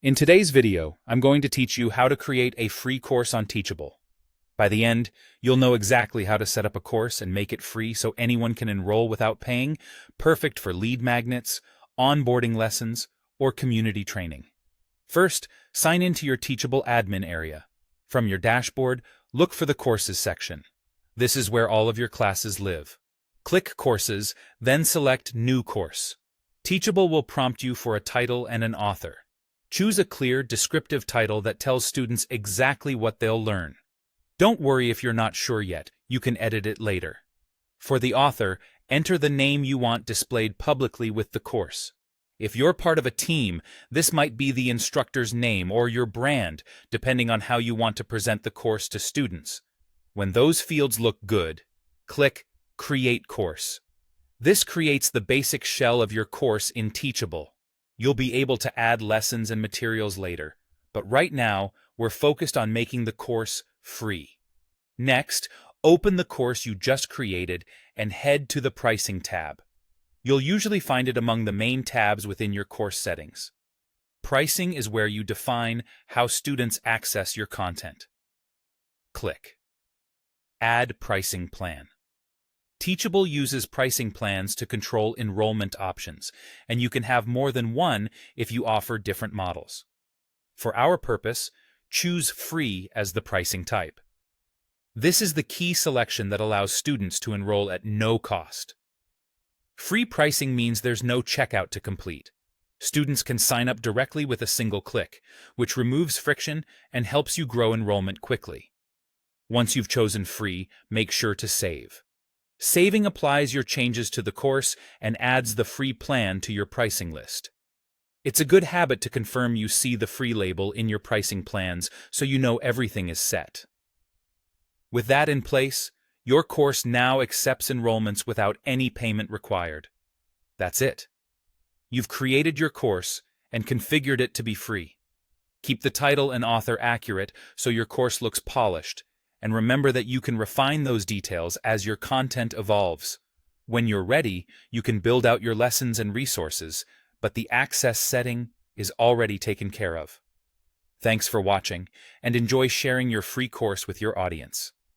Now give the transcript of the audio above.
In today's video, I'm going to teach you how to create a free course on Teachable. By the end, you'll know exactly how to set up a course and make it free so anyone can enroll without paying, perfect for lead magnets, onboarding lessons, or community training. First, sign into your Teachable admin area. From your dashboard, look for the Courses section. This is where all of your classes live. Click Courses, then select New Course. Teachable will prompt you for a title and an author. Choose a clear, descriptive title that tells students exactly what they'll learn. Don't worry if you're not sure yet, you can edit it later. For the author, enter the name you want displayed publicly with the course. If you're part of a team, this might be the instructor's name or your brand, depending on how you want to present the course to students. When those fields look good, click Create Course. This creates the basic shell of your course in Teachable. You'll be able to add lessons and materials later, but right now, we're focused on making the course free. Next, open the course you just created and head to the Pricing tab. You'll usually find it among the main tabs within your course settings. Pricing is where you define how students access your content. Click Add Pricing Plan. Teachable uses pricing plans to control enrollment options, and you can have more than one if you offer different models. For our purpose, choose Free as the pricing type. This is the key selection that allows students to enroll at no cost. Free pricing means there's no checkout to complete. Students can sign up directly with a single click, which removes friction and helps you grow enrollment quickly. Once you've chosen Free, make sure to save. Saving applies your changes to the course and adds the free plan to your pricing list. It's a good habit to confirm you see the free label in your pricing plans so you know everything is set. With that in place, your course now accepts enrollments without any payment required. That's it. You've created your course and configured it to be free. Keep the title and author accurate so your course looks polished, and remember that you can refine those details as your content evolves. When you're ready, you can build out your lessons and resources, but the access setting is already taken care of. Thanks for watching, and enjoy sharing your free course with your audience.